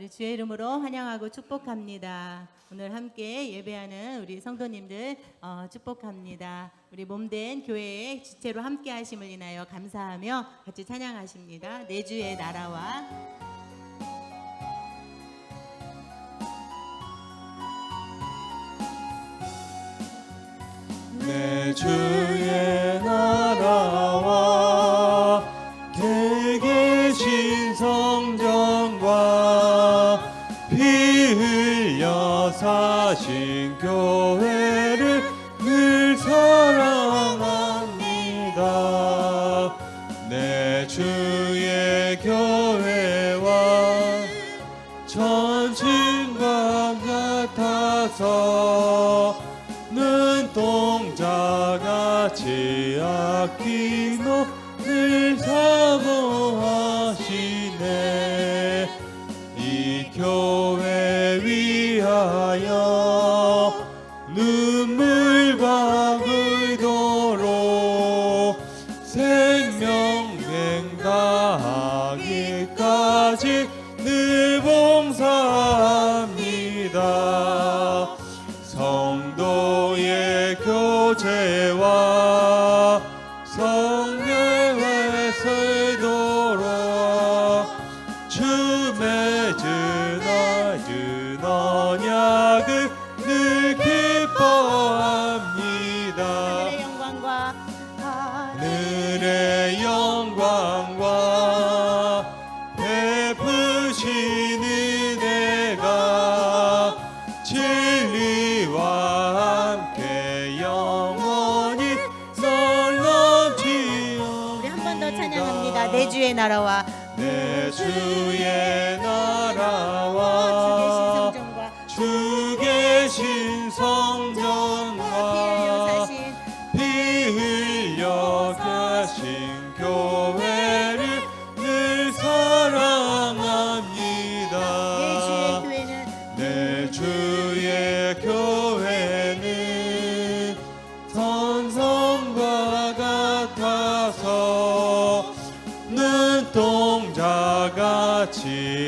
우리 주의 이름으로 환영하고 축복합니다. 오늘 함께 예배하는 우리 성도님들 축복합니다. 우리 몸된 교회의 지체로 함께 하심을 인하여 감사하며 같이 찬양하십니다. 내 주의 나라와 내 주의 나라와 개 계신 성전과 피 흘려 사신 교회를 늘 사랑합니다. 내 주의 교회와 천신과 같아서 눈동자같이 아끼노 늘 사모하시네. 이 교회 위하여 눈물과 의도로 생명맹 다하기까지 늘 봉사합니다. 성도의 교제와 성례회 설도로 주 맺은 언약을 늘 기뻐합니다. 하늘의 영광과 베푸신 은혜가 진리와 함께 영원히 썰렁지옵니다. 우리 한 번 더 찬양합니다. 내 주의 나라와 내 주의 나라와 주 계신 성전과 피 흘려 가신 교회를 늘 사랑합니다. 내 주의 교회는 선성과 같아서 눈동자같이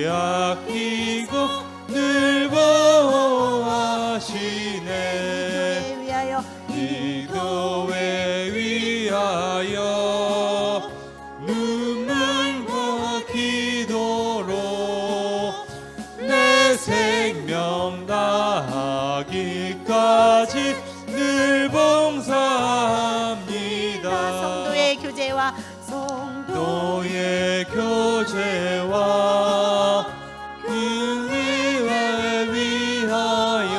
아끼고 늘 보호하시네. 이 교회 위하여 눈물과 기도로 내 생명 다하기까지 늘 봉사합니다. 성도의 교제와 은혜를 위하여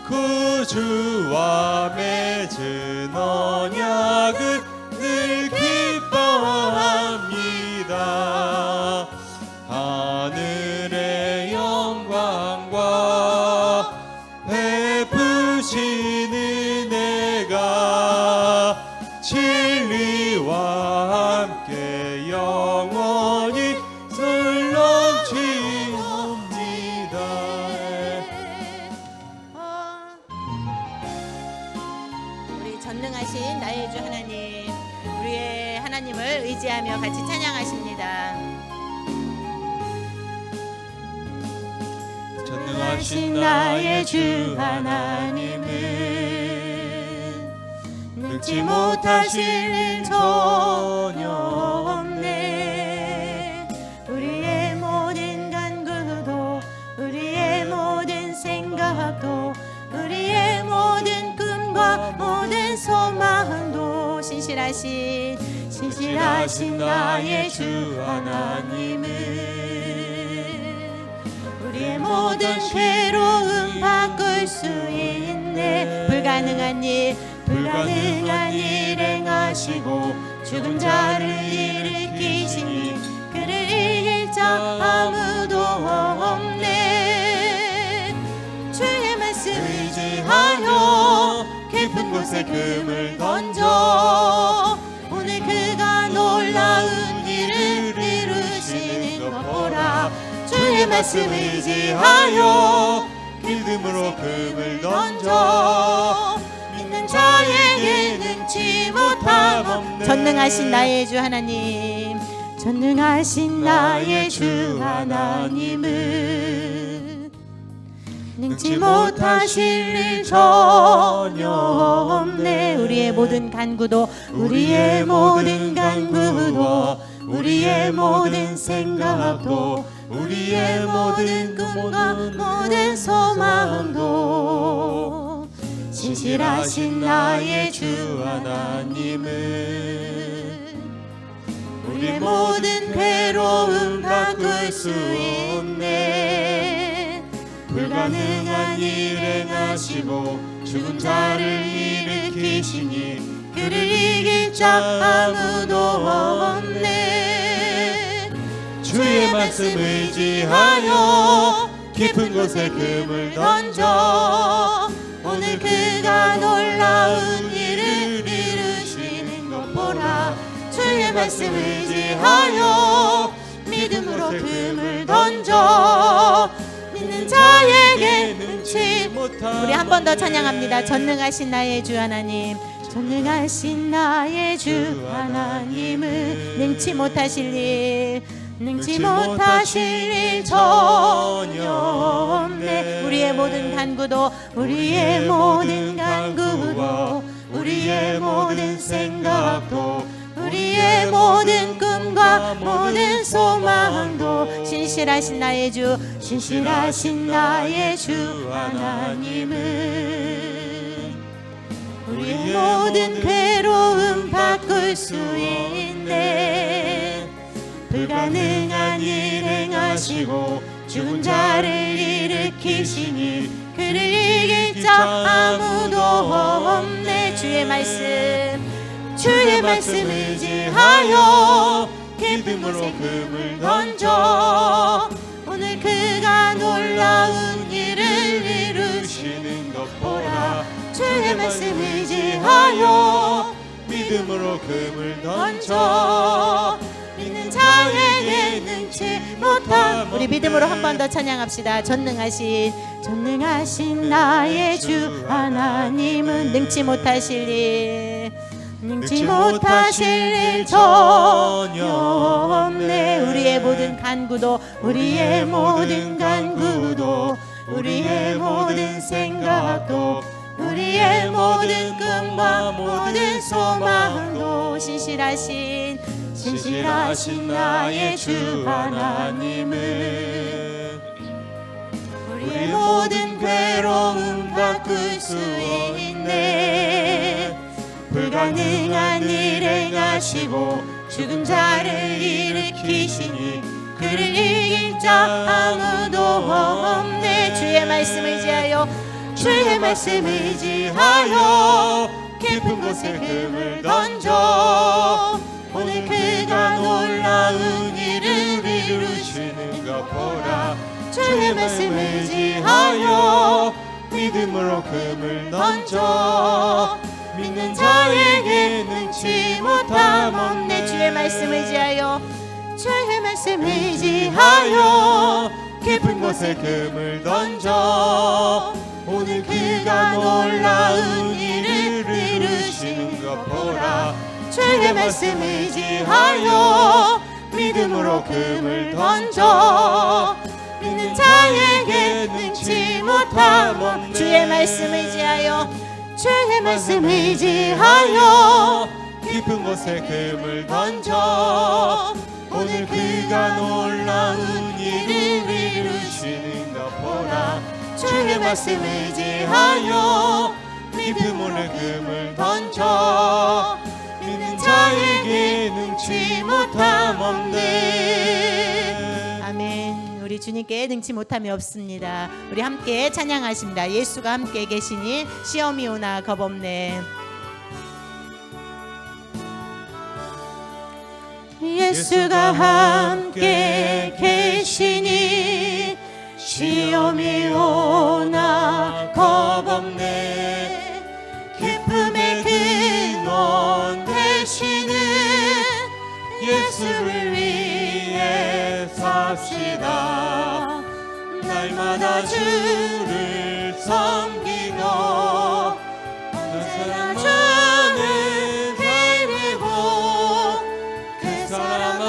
구주와 맺은 언약을 늘 기뻐합니다. 하늘의 영광과 베푸신 은혜가 진리와 함께 영원히 썰렁지옵니다. 우리 전능하신 나의 주 하나님, 우리의 하나님을 의지하며 같이 찬양하십니다. 전능하신 나의 주 하나님은 능치 못하실 일 전혀 없네. 우리의 모든 간구도, 우리의 모든 생각도, 우리의 모든 꿈과 모든 소망도 신실하신 나의 주 하나님은 우리의 모든 괴로움 바꿀 수 있네. 불가능한 일 행하시고 죽은 자를 일으키시니 그를 이길 자 아무도 없네. 주의 말씀 의지하여 깊은 곳에 금을 던져 오늘 그가 놀라운 일을 이루시는 것 보라. 주의 말씀 의지하여 믿음으로 금을 던져 믿는 자에게 능치 못함 없네. 전능하신 나의 주 하나님, 전능하신 나의 주 하나님은 능치 못하실 일 전혀 없네. 우리의 모든 간구도 우리의 모든 간구도 우리의 모든 생각도 우리의 모든 꿈과 모든 소망도 신실하신 나의 주 하나님은 우리의 모든 괴로움 바꿀 수 있네. 불가능한 일 행하시고 죽은 자를 일으키시니 그를 이길 자 아무도 없네. 주의 말씀 의지하여 깊은 곳에 금을 던져 오늘 그가 놀라운 일을 이루시는 것 보라. 주의 말씀 의지하여 믿음으로 금을 던져 믿는 자에게 능치 못함. 우리 한 번 더 찬양합니다. 전능하신 나의 주 하나님, 전능하신 나의 주 하나님은 능치 못하실 일 능치 못하실 일 전혀 없네. 우리의 모든 간구도 우리의 모든 간구도 우리의 모든 생각도 우리의 모든 꿈과 모든 소망도 신실하신 나의 주 신실하신 나의 주 하나님은 우리의 모든 괴로움 바꿀 수 있네. 불가능한 일 행하시고 죽은 자를 일으키시니 그를 이길 자 아무도 없네. 주의 말씀 의지하여 깊은 곳에 금을 던져 오늘 그가 놀라운 일을 이루시는 것 보라. 주의 말씀 의지하여 믿음으로 금을 던져 믿는 자에게 능치 못함. 우리 믿음으로 한 번 더 찬양합시다. 전능하신 나의 주 하나님은 능치 못하실 일 능치 못하실 일 전혀 없네. 우리의 모든 간구도 우리의 모든 간구도 우리의 모든 생각도 우리의 모든 꿈과 모든 소망도 신실하신 나의 주 하나님은 우리의 모든 괴로움 바꿀 수 있네. 불가능한 일 행하시고 죽은 자를 일으키시니 그를 이길 자 아무도 없네. 주의 말씀 의지하여 깊은 곳에 금을 던져 오늘 그가 놀라운 일을 이루시는 것 보라. 주의 말씀 의지하여 믿음으로 금을 던져 믿는 자에게 능치 못함 없네. 주의 말씀 의지하여 깊은 곳에 금을 던져 오늘 그가 놀라운 일을 이루시는 것 보라. 주의 말씀 의지하여 믿음으로 금을 던져 믿는 자에게 능치 못함 없네. 주의 말씀 의지하여 깊은 곳에 금을 던져 오늘 그가 놀라운 일을 이루시는 것 보라. 주의 말씀 의지하여 믿음으로 금을 던져 믿는 자에게 능치 못함 없네. 아멘. 우리 주님께 능치 못함이 없습니다. 우리 함께 찬양하십니다. 예수가 함께 계시니 시험이 오나 겁없네. 예수가 함께 계시니 시험이 오나 겁없네. 기쁨의 근원 되시는 예수를 위해 삽시다. 날마다 주를 섬기며 언제나 주를 드리고 그 사랑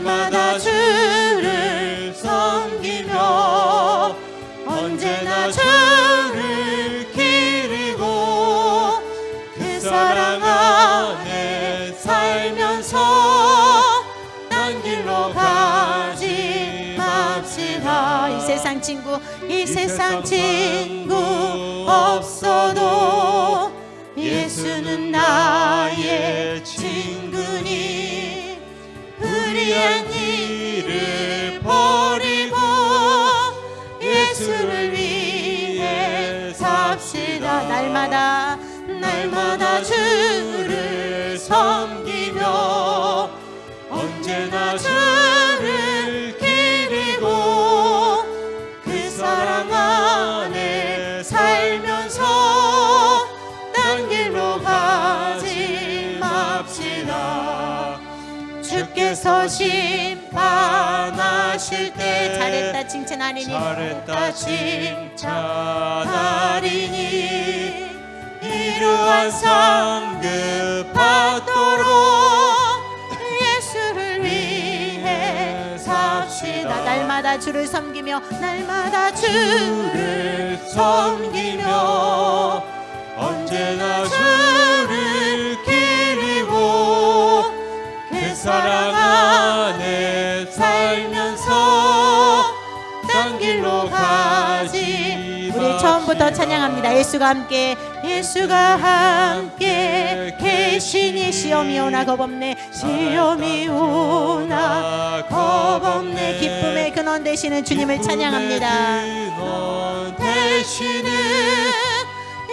날마다 주를 섬기며 언제나 주를 기리고 그 사랑 안에 살면서 딴 길로 가지 맙시다. 이 세상 친구 없어도 예수는 나의 친구니 불의한 일을 버리고 예수를 위해 삽시다. 날마다 주를 섬기며 언제나 주를 기리고 그 사랑 안에 살면서 딴 길로 가지 맙시다. 주께서 심판하실 때 잘했다 칭찬하리니 이러한 상급 받도록 예수를 위해 삽시다. 날마다 주를 섬기며 언제나 주를 기리고 그 사랑 안에 살면서 딴 길로 가지. 우리 처음부터 찬양합니다. 예수가 함께 계시니 시험이 오나 겁없네 기쁨의 근원 되시는 주님을 찬양합니다. 근원 되시는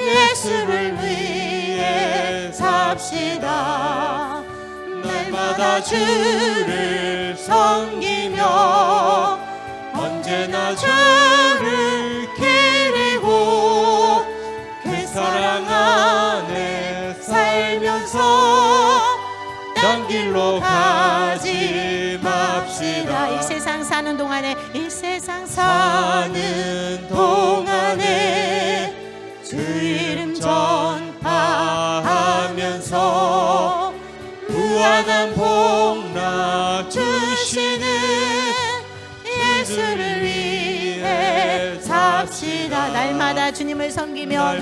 예수를 위해 삽시다. 날마다 주를 섬기며 언제나 주를 기리고 그 사랑 안에 살면서 딴 길로 가지 맙시다. 이 세상 사는 동안에 주 이름 전파하면서 무한한 복락 주시는 예수를 위해 삽시다. 날마다 주님을 섬기며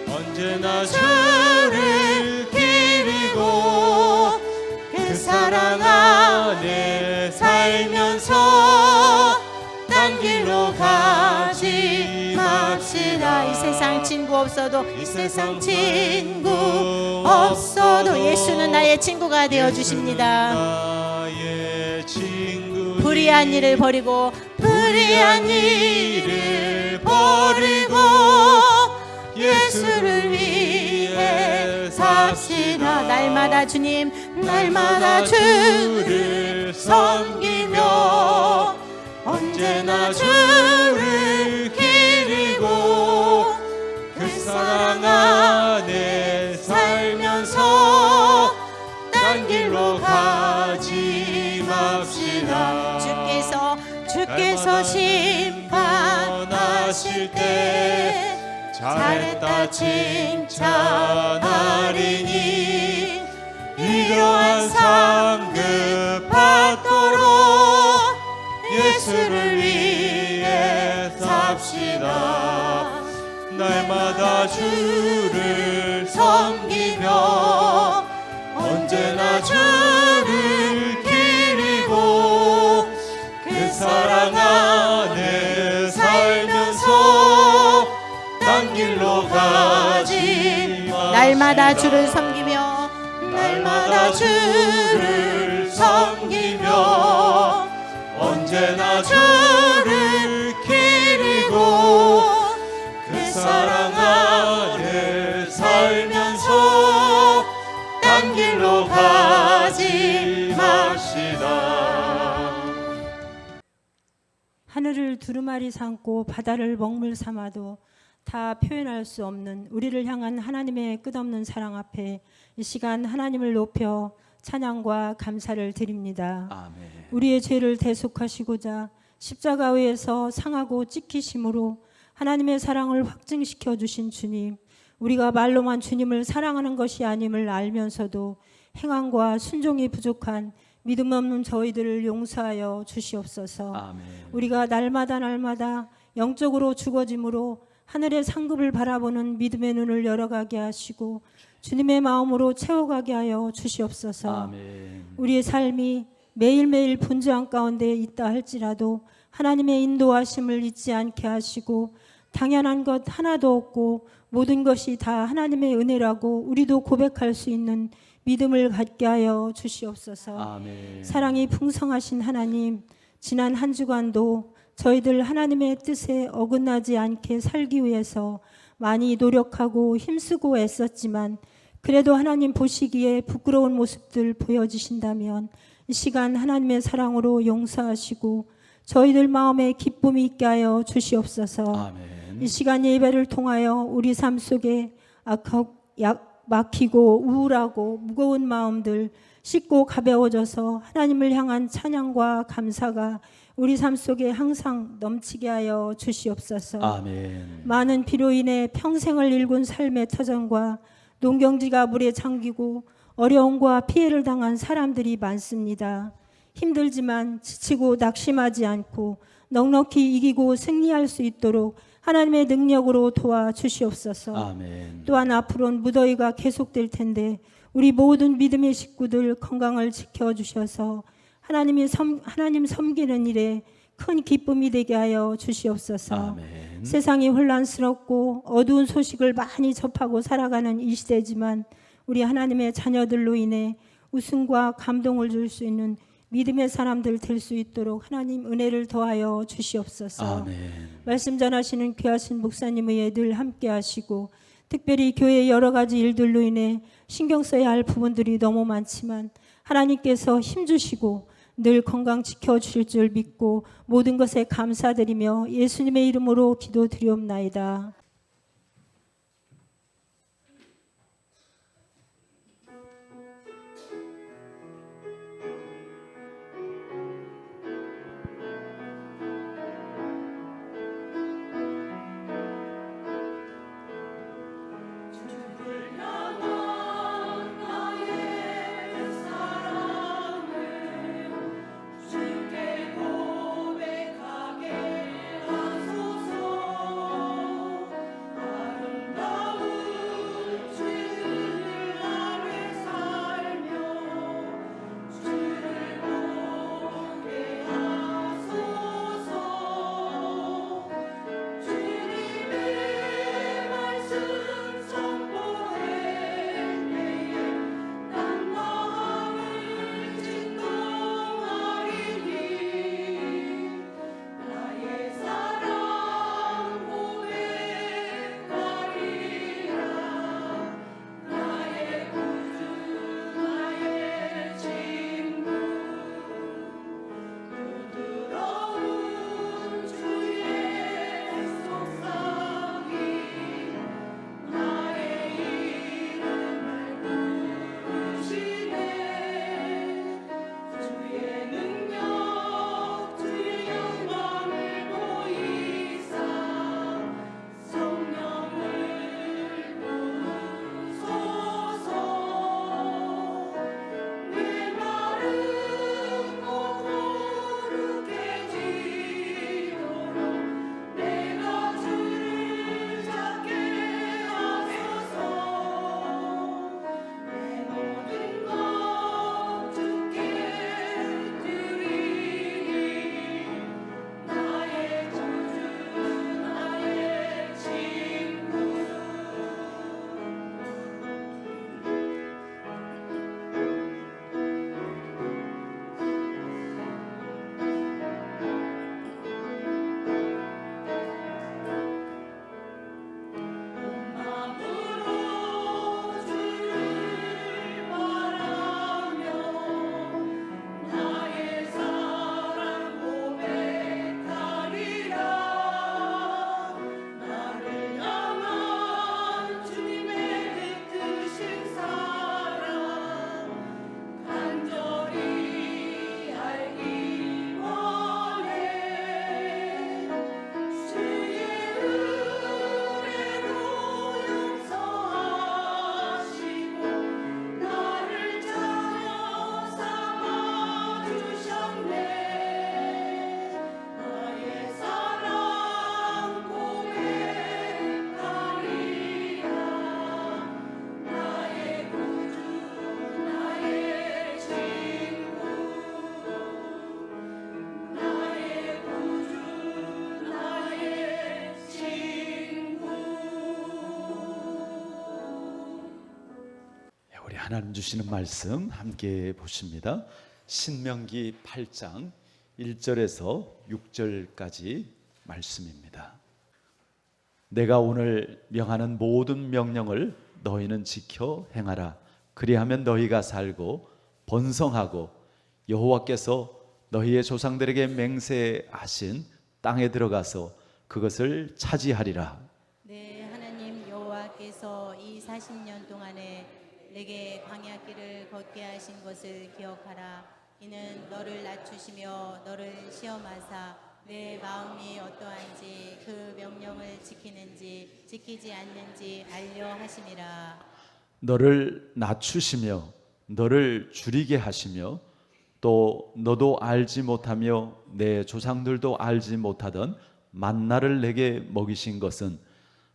언제나 주를 기리고 그 사랑 안에 살면서 딴 길로 가지 맙시다. 이 세상 친구 없어도 예수는 나의 친구가 되어 주십니다. 불의한 일을 버리고 예수를 위해 삽시다. 날마다 주를 섬기며 언제나 주를 기리고 그 사랑 안에 살면서 딴 길로 가지 맙시다. 주께서 심판하실 때 잘했다 칭찬하리니 이러한 상급 받도록 예수를 위해 삽시다. 날마다 주를 섬기며 언제나 주를 기리고 그 사랑 안에 살면서 딴 길로 가지 마. 날마다 주를 섬기며 언제나 주를 기리고 그 사랑 안에 살면서 딴 길로 가지 맙시다. 하늘을 두루마리 삼고 바다를 먹물 삼아도 다 표현할 수 없는 우리를 향한 하나님의 끝없는 사랑 앞에 이 시간 하나님을 높여 찬양과 감사를 드립니다. 아멘. 우리의 죄를 대속하시고자 십자가 위에서 상하고 찢기심으로 하나님의 사랑을 확증시켜 주신 주님, 우리가 말로만 주님을 사랑하는 것이 아님을 알면서도 행함과 순종이 부족한 믿음 없는 저희들을 용서하여 주시옵소서. 아멘. 우리가 날마다 영적으로 죽어짐으로 하늘의 상급을 바라보는 믿음의 눈을 열어가게 하시고 주님의 마음으로 채워가게 하여 주시옵소서. 아멘. 우리의 삶이 매일매일 분주한 가운데 있다 할지라도 하나님의 인도하심을 잊지 않게 하시고 당연한 것 하나도 없고 모든 것이 다 하나님의 은혜라고 우리도 고백할 수 있는 믿음을 갖게 하여 주시옵소서. 아멘. 사랑이 풍성하신 하나님, 지난 한 주간도 저희들 하나님의 뜻에 어긋나지 않게 살기 위해서 많이 노력하고 힘쓰고 애썼지만 그래도 하나님 보시기에 부끄러운 모습들 보여주신다면 이 시간 하나님의 사랑으로 용서하시고 저희들 마음에 기쁨이 있게 하여 주시옵소서. 아멘. 이 시간 예배를 통하여 우리 삶 속에 막히고 우울하고 무거운 마음들 씻고 가벼워져서 하나님을 향한 찬양과 감사가 우리 삶 속에 항상 넘치게 하여 주시옵소서. 아멘. 많은 비로 인해 평생을 일군 삶의 터전과 농경지가 물에 잠기고 어려움과 피해를 당한 사람들이 많습니다. 힘들지만 지치고 낙심하지 않고 넉넉히 이기고 승리할 수 있도록 하나님의 능력으로 도와주시옵소서. 아멘. 또한 앞으로는 무더위가 계속될 텐데 우리 모든 믿음의 식구들 건강을 지켜주셔서 하나님 섬기는 일에 큰 기쁨이 되게 하여 주시옵소서. 아멘. 세상이 혼란스럽고 어두운 소식을 많이 접하고 살아가는 이 시대지만 우리 하나님의 자녀들로 인해 웃음과 감동을 줄 수 있는 믿음의 사람들 될 수 있도록 하나님 은혜를 더하여 주시옵소서. 아멘. 말씀 전하시는 귀하신 목사님의 늘 함께 하시고 특별히 교회의 여러 가지 일들로 인해 신경 써야 할 부분들이 너무 많지만 하나님께서 힘주시고 늘 건강 지켜주실 줄 믿고 모든 것에 감사드리며 예수님의 이름으로 기도드리옵나이다. 하나님 주시는 말씀 함께 보십니다. 신명기 8장 1절에서 6절까지 말씀입니다. 내가 오늘 명하는 모든 명령을 너희는 지켜 행하라. 그리하면 너희가 살고 번성하고 여호와께서 너희의 조상들에게 맹세하신 땅에 들어가서 그것을 차지하리라. 네, 하나님 여호와께서 이 40년 동안에 내게 광야길을 걷게 하신 것을 기억하라. 이는 너를 낮추시며 너를 시험하사 내 마음이 어떠한지 그 명령을 지키는지 지키지 않는지 알려 하심이라. 너를 낮추시며 너를 줄이게 하시며 또 너도 알지 못하며 내 조상들도 알지 못하던 만나를 내게 먹이신 것은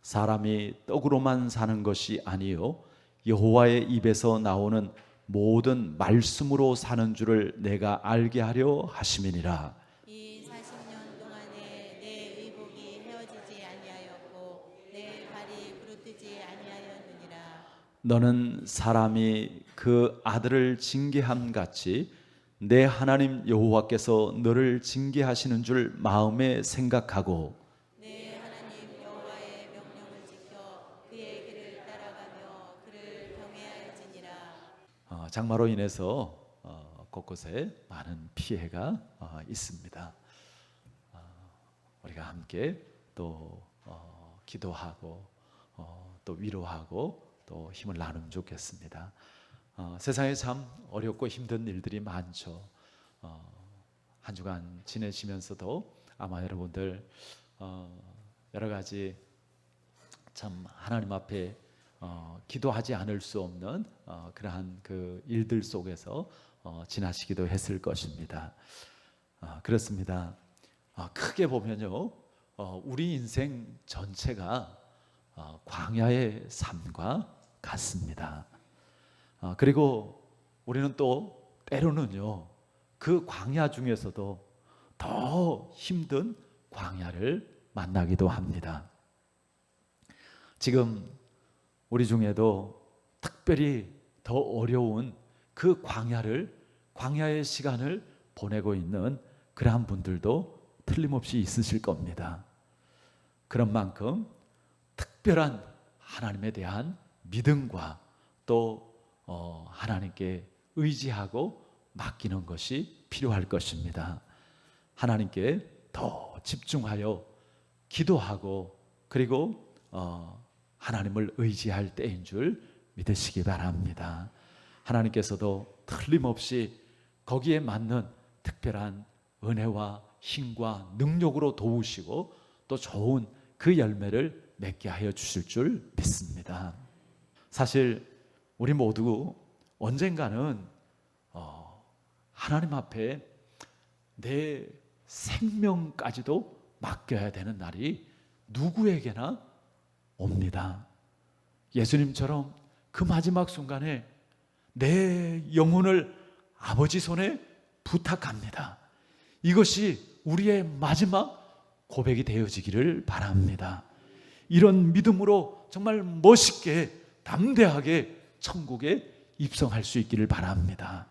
사람이 떡으로만 사는 것이 아니요 여호와의 입에서 나오는 모든 말씀으로 사는 줄을 내가 알게 하려 하심이니라. 이 40년 동안에 내 의복이 헤어지지 아니하였고 내 발이 부르트지 아니하였느니라. 너는 사람이 그 아들을 징계함 같이 내 하나님 여호와께서 너를 징계하시는 줄 마음에 생각하고 내 하나님 여호와의 명령을 지켜 그의 길을 따라가며 그를 경외할지니라. 장마로 인해서 곳곳에 많은 피해가 있습니다. 우리가 함께 또 기도하고 또 위로하고 또 힘을 나누면 좋겠습니다. 세상에 참 어렵고 힘든 일들이 많죠. 한 주간 지내시면서도 아마 여러분들 여러 가지 참 하나님 앞에 기도하지 않을 수 없는 그러한 그 일들 속에서 지나시기도 했을 것입니다. 그렇습니다. 크게 보면요, 우리 인생 전체가 광야의 삶과 같습니다. 그리고 우리는 또 때로는요 그 광야 중에서도 더 힘든 광야를 만나기도 합니다. 지금 우리 중에도 특별히 더 어려운 그 광야의 시간을 보내고 있는 그러한 분들도 틀림없이 있으실 겁니다. 그런 만큼 특별한 하나님에 대한 믿음과 또 하나님께 의지하고 맡기는 것이 필요할 것입니다. 하나님께 더 집중하여 기도하고 그리고 하나님을 의지할 때인 줄 믿으시기 바랍니다. 하나님께서도 틀림없이 거기에 맞는 특별한 은혜와 힘과 능력으로 도우시고 또 좋은 그 열매를 맺게 하여 주실 줄 믿습니다. 사실 우리 모두 언젠가는 하나님 앞에 내 생명까지도 맡겨야 되는 날이 누구에게나 옵니다. 예수님처럼 그 마지막 순간에 내 영혼을 아버지 손에 부탁합니다. 이것이 우리의 마지막 고백이 되어지기를 바랍니다. 이런 믿음으로 정말 멋있게 담대하게 천국에 입성할 수 있기를 바랍니다.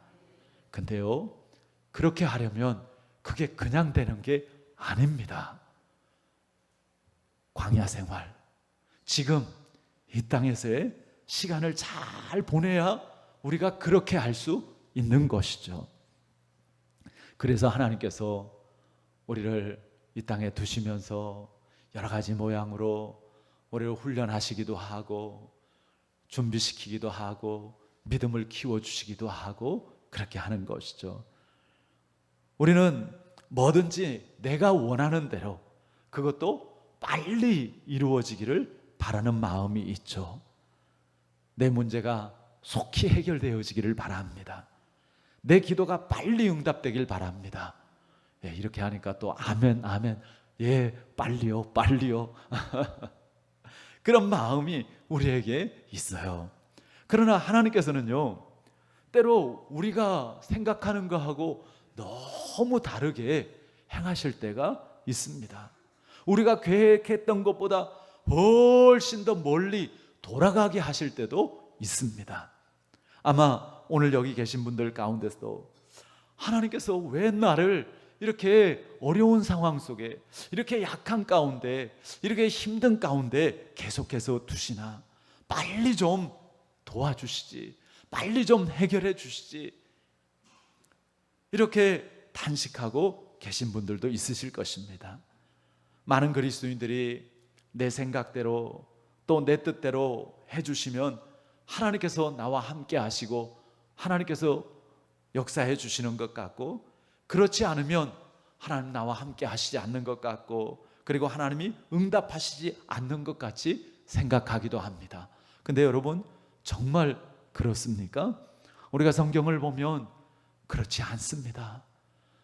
근데요, 그렇게 하려면 그게 그냥 되는 게 아닙니다. 광야 생활, 지금 이 땅에서의 시간을 잘 보내야 우리가 그렇게 할 수 있는 것이죠. 그래서 하나님께서 우리를 이 땅에 두시면서 여러 가지 모양으로 우리를 훈련하시기도 하고 준비시키기도 하고 믿음을 키워주시기도 하고 그렇게 하는 것이죠. 우리는 뭐든지 내가 원하는 대로 그것도 빨리 이루어지기를 바라는 마음이 있죠. 내 문제가 속히 해결되어지기를 바랍니다. 내 기도가 빨리 응답되길 바랍니다. 예, 이렇게 하니까 또 아멘 아멘, 예, 빨리요 빨리요 그런 마음이 우리에게 있어요. 그러나 하나님께서는요, 때로 우리가 생각하는 것하고 너무 다르게 행하실 때가 있습니다. 우리가 계획했던 것보다 훨씬 더 멀리 돌아가게 하실 때도 있습니다. 아마 오늘 여기 계신 분들 가운데서도 하나님께서 왜 나를 이렇게 어려운 상황 속에, 이렇게 약한 가운데, 이렇게 힘든 가운데 계속해서 두시나, 빨리 좀 도와주시지, 빨리 좀 해결해 주시지, 이렇게 단식하고 계신 분들도 있으실 것입니다. 많은 그리스도인들이 내 생각대로 또 내 뜻대로 해주시면 하나님께서 나와 함께 하시고 하나님께서 역사해 주시는 것 같고, 그렇지 않으면 하나님 나와 함께 하시지 않는 것 같고, 그리고 하나님이 응답하시지 않는 것 같이 생각하기도 합니다. 근데 여러분, 정말 그렇습니까? 우리가 성경을 보면 그렇지 않습니다.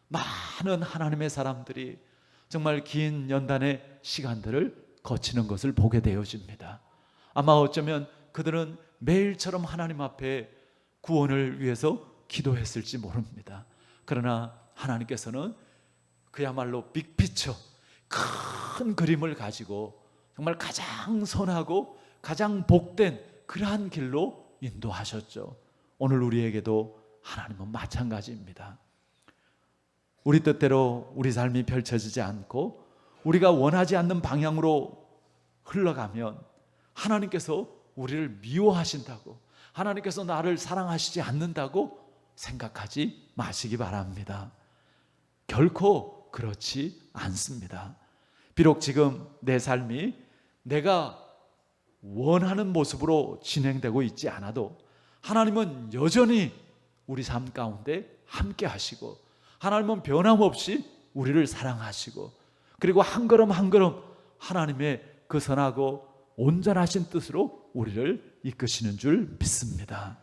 많은 하나님의 사람들이 정말 긴 연단의 시간들을 거치는 것을 보게 되어집니다. 아마 어쩌면 그들은 매일처럼 하나님 앞에 구원을 위해서 기도했을지 모릅니다. 그러나 하나님께서는 그야말로 빅피처, 큰 그림을 가지고 정말 가장 선하고 가장 복된 그러한 길로 인도하셨죠. 오늘 우리에게도 하나님은 마찬가지입니다. 우리 뜻대로 우리 삶이 펼쳐지지 않고 우리가 원하지 않는 방향으로 흘러가면 하나님께서 우리를 미워하신다고, 하나님께서 나를 사랑하시지 않는다고 생각하지 마시기 바랍니다. 결코 그렇지 않습니다. 비록 지금 내 삶이 내가 원하는 모습으로 진행되고 있지 않아도 하나님은 여전히 우리 삶 가운데 함께 하시고, 하나님은 변함없이 우리를 사랑하시고, 그리고 한 걸음 한 걸음 하나님의 그 선하고 온전하신 뜻으로 우리를 이끄시는 줄 믿습니다.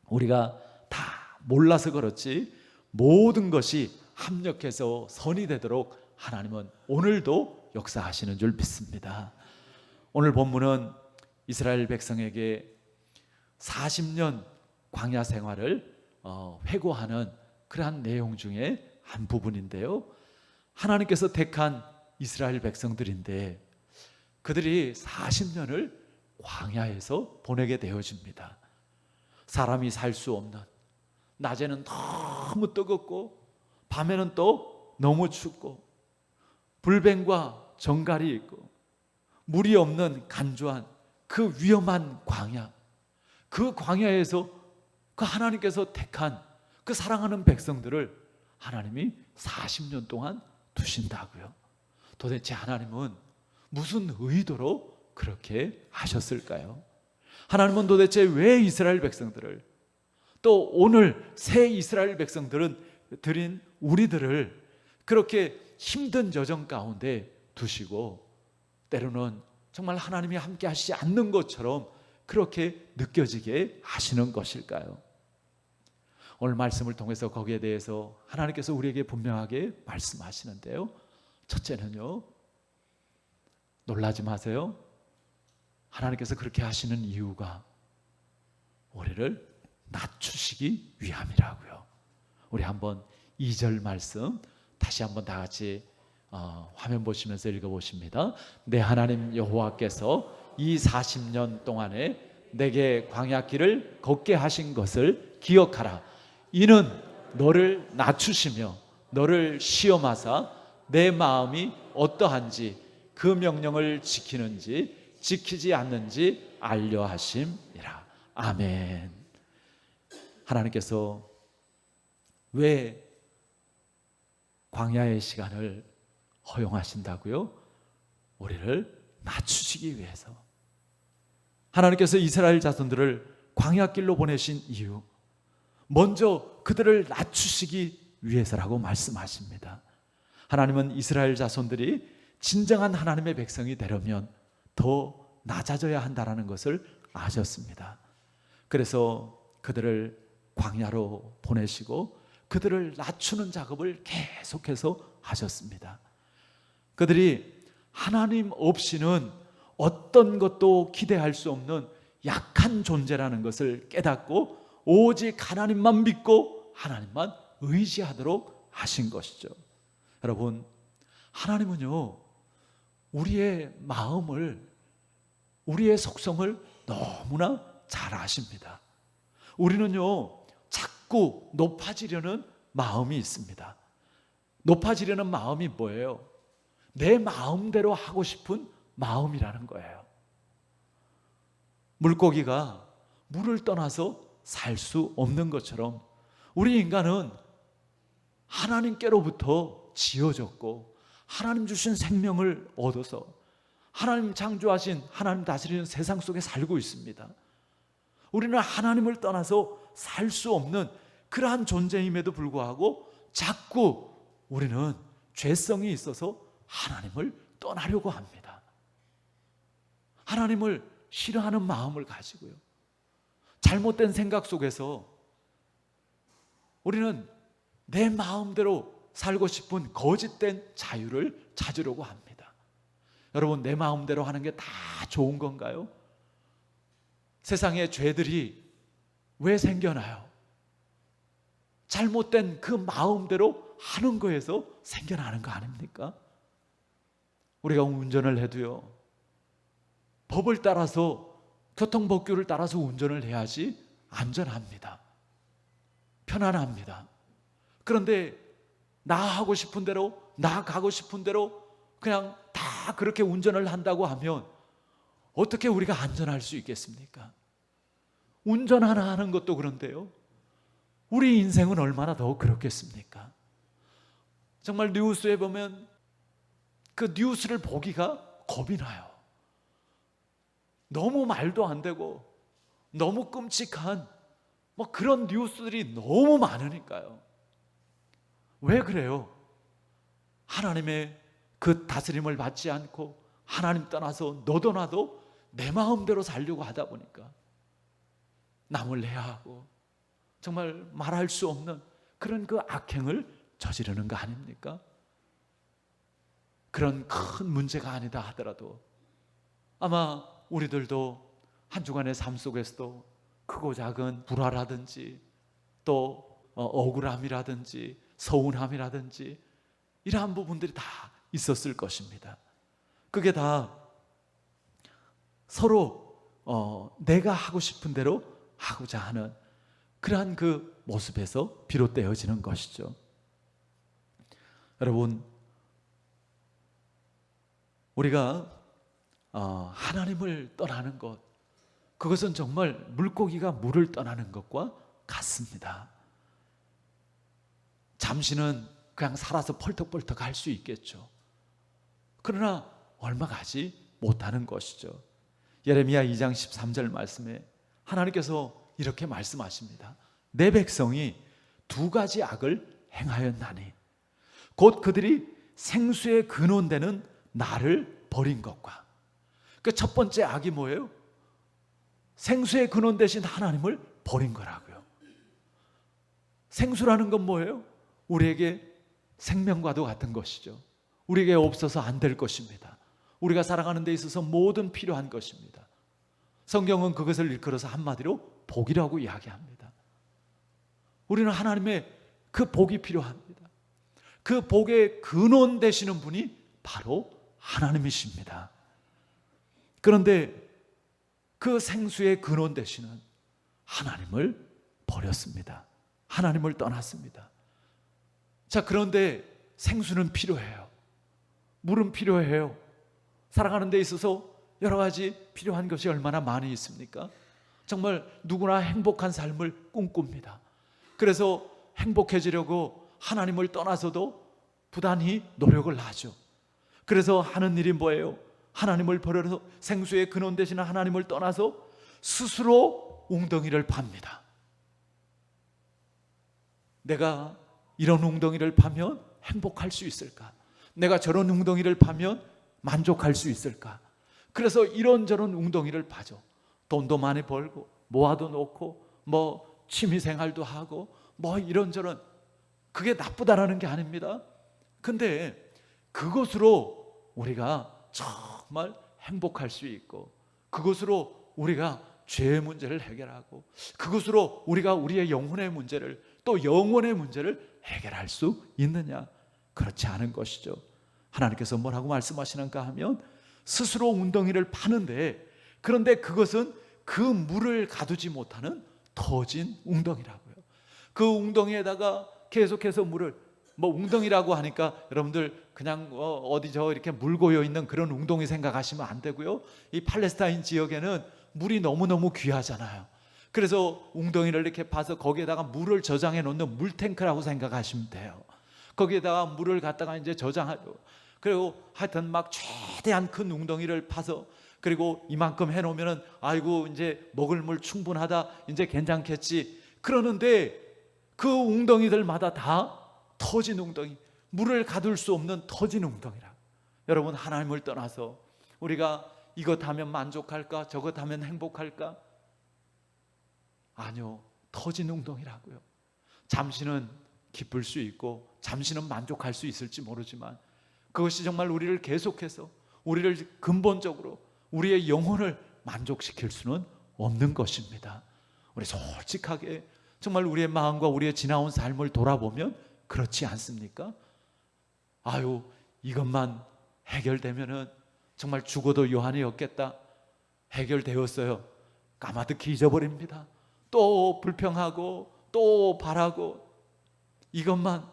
우리가 다 몰라서 그렇지 모든 것이 합력해서 선이 되도록 하나님은 오늘도 역사하시는 줄 믿습니다. 오늘 본문은 이스라엘 백성에게 40년 광야 생활을 회고하는 그러한 내용 중에 한 부분인데요. 하나님께서 택한 이스라엘 백성들인데 그들이 40년을 광야에서 보내게 되어집니다. 사람이 살 수 없는, 낮에는 너무 뜨겁고 밤에는 또 너무 춥고 불뱀과 정갈이 있고 물이 없는 간조한 그 위험한 광야, 그 광야에서 그 하나님께서 택한 그 사랑하는 백성들을 하나님이 40년 동안 두신다고요. 도대체 하나님은 무슨 의도로 그렇게 하셨을까요? 하나님은 도대체 왜 이스라엘 백성들을, 또 오늘 새 이스라엘 백성들은 드린 우리들을 그렇게 힘든 여정 가운데 두시고 때로는 정말 하나님이 함께 하시지 않는 것처럼 그렇게 느껴지게 하시는 것일까요? 오늘 말씀을 통해서 거기에 대해서 하나님께서 우리에게 분명하게 말씀하시는데요. 첫째는요, 놀라지 마세요. 하나님께서 그렇게 하시는 이유가 우리를 낮추시기 위함이라고요. 우리 한번 2절 말씀 다시 한번 다 같이 화면 보시면서 읽어보십니다. 내 하나님 여호와께서 이 40년 동안에 내게 광야길을 걷게 하신 것을 기억하라. 이는 너를 낮추시며 너를 시험하사 내 마음이 어떠한지 그 명령을 지키는지 지키지 않는지 알려 하심이라. 아멘. 하나님께서 왜 광야의 시간을 허용하신다고요? 우리를 낮추시기 위해서. 하나님께서 이스라엘 자손들을 광야길로 보내신 이유, 먼저 그들을 낮추시기 위해서라고 말씀하십니다. 하나님은 이스라엘 자손들이 진정한 하나님의 백성이 되려면 더 낮아져야 한다는 것을 아셨습니다. 그래서 그들을 광야로 보내시고 그들을 낮추는 작업을 계속해서 하셨습니다. 그들이 하나님 없이는 어떤 것도 기대할 수 없는 약한 존재라는 것을 깨닫고 오직 하나님만 믿고 하나님만 의지하도록 하신 것이죠. 여러분, 하나님은요, 우리의 마음을, 우리의 속성을 너무나 잘 아십니다. 우리는요 자꾸 높아지려는 마음이 있습니다. 높아지려는 마음이 뭐예요? 내 마음대로 하고 싶은 마음이라는 거예요. 물고기가 물을 떠나서 살 수 없는 것처럼 우리 인간은 하나님께로부터 지어졌고 하나님 주신 생명을 얻어서 하나님 창조하신 하나님 다스리는 세상 속에 살고 있습니다. 우리는 하나님을 떠나서 살 수 없는 그러한 존재임에도 불구하고 자꾸 우리는 죄성이 있어서 하나님을 떠나려고 합니다. 하나님을 싫어하는 마음을 가지고요. 잘못된 생각 속에서 우리는 내 마음대로 살고 싶은 거짓된 자유를 찾으려고 합니다. 여러분, 내 마음대로 하는 게 다 좋은 건가요? 세상에 죄들이 왜 생겨나요? 잘못된 그 마음대로 하는 거에서 생겨나는 거 아닙니까? 우리가 운전을 해도요, 법을 따라서 교통법규를 따라서 운전을 해야지 안전합니다. 편안합니다. 그런데 나 하고 싶은 대로, 나 가고 싶은 대로 그냥 다 그렇게 운전을 한다고 하면 어떻게 우리가 안전할 수 있겠습니까? 운전 하나 하는 것도 그런데요, 우리 인생은 얼마나 더 그렇겠습니까? 정말 뉴스에 보면 그 뉴스를 보기가 겁이 나요. 너무 말도 안 되고 너무 끔찍한 그런 뉴스들이 너무 많으니까요. 왜 그래요? 하나님의 그 다스림을 받지 않고 하나님 떠나서 너도 나도 내 마음대로 살려고 하다 보니까 남을 해야 하고 정말 말할 수 없는 그런 그 악행을 저지르는 거 아닙니까? 그런 큰 문제가 아니다 하더라도 아마 우리들도 한 주간의 삶 속에서도 크고 작은 불화라든지 또 억울함이라든지 서운함이라든지 이러한 부분들이 다 있었을 것입니다. 그게 다 서로 내가 하고 싶은 대로 하고자 하는 그러한 그 모습에서 비롯되어지는 것이죠. 여러분, 우리가 하나님을 떠나는 것, 그것은 정말 물고기가 물을 떠나는 것과 같습니다. 잠시는 그냥 살아서 펄떡펄떡 할 수 있겠죠. 그러나 얼마 가지 못하는 것이죠. 예레미야 2장 13절 말씀에 하나님께서 이렇게 말씀하십니다. 내 백성이 두 가지 악을 행하였나니 곧 그들이 생수의 근원되는 나를 버린 것과, 그 첫 번째 악이 뭐예요? 생수의 근원 되신 하나님을 버린 거라고요. 생수라는 건 뭐예요? 우리에게 생명과도 같은 것이죠. 우리에게 없어서 안 될 것입니다. 우리가 살아가는 데 있어서 모든 필요한 것입니다. 성경은 그것을 일컬어서 한마디로 복이라고 이야기합니다. 우리는 하나님의 그 복이 필요합니다. 그 복의 근원 되시는 분이 바로 하나님이십니다. 그런데 그 생수의 근원 되시는 하나님을 버렸습니다. 하나님을 떠났습니다. 자, 그런데 생수는 필요해요. 물은 필요해요. 살아가는 데 있어서 여러 가지 필요한 것이 얼마나 많이 있습니까? 정말 누구나 행복한 삶을 꿈꿉니다. 그래서 행복해지려고 하나님을 떠나서도 부단히 노력을 하죠. 그래서 하는 일이 뭐예요? 하나님을 버려서 생수의 근원 되시는 하나님을 떠나서 스스로 웅덩이를 팝니다. 내가 이런 웅덩이를 파면 행복할 수 있을까? 내가 저런 웅덩이를 파면 만족할 수 있을까? 그래서 이런저런 웅덩이를 파죠. 돈도 많이 벌고 모아도 놓고 취미생활도 하고 이런저런, 그게 나쁘다라는 게 아닙니다. 근데 그것으로 우리가 정말 행복할 수 있고, 그것으로 우리가 죄의 문제를 해결하고, 그것으로 우리가 우리의 영혼의 문제를, 또 영혼의 문제를 해결할 수 있느냐? 그렇지 않은 것이죠. 하나님께서 뭐라고 말씀하시는가 하면 스스로 웅덩이를 파는데, 그런데 그것은 그 물을 가두지 못하는 터진 웅덩이라고요. 그 웅덩이에다가 계속해서 물을, 뭐 웅덩이라고 하니까 여러분들 그냥 어디 저 이렇게 물 고여 있는 그런 웅덩이 생각하시면 안 되고요. 이 팔레스타인 지역에는 물이 너무너무 귀하잖아요. 그래서 웅덩이를 이렇게 파서 거기에다가 물을 저장해 놓는 물탱크라고 생각하시면 돼요. 거기에다가 물을 갖다가 이제 저장하고, 그리고 하여튼 막 최대한 큰 웅덩이를 파서, 그리고 이만큼 해놓으면은 아이고 이제 먹을 물 충분하다, 이제 괜찮겠지. 그러는데 그 웅덩이들마다 다 터진 웅덩이, 물을 가둘 수 없는 터진 웅덩이라. 여러분, 하나님을 떠나서 우리가 이것 하면 만족할까, 저것 하면 행복할까? 아니요, 터진 웅덩이라고요. 잠시는 기쁠 수 있고 잠시는 만족할 수 있을지 모르지만 그것이 정말 우리를 계속해서, 우리를 근본적으로, 우리의 영혼을 만족시킬 수는 없는 것입니다. 우리 솔직하게 정말 우리의 마음과 우리의 지나온 삶을 돌아보면 그렇지 않습니까? 아유, 이것만 해결되면은 정말 죽어도 요한이 없겠다. 해결되었어요. 까마득히 잊어버립니다. 또 불평하고 또 바라고, 이것만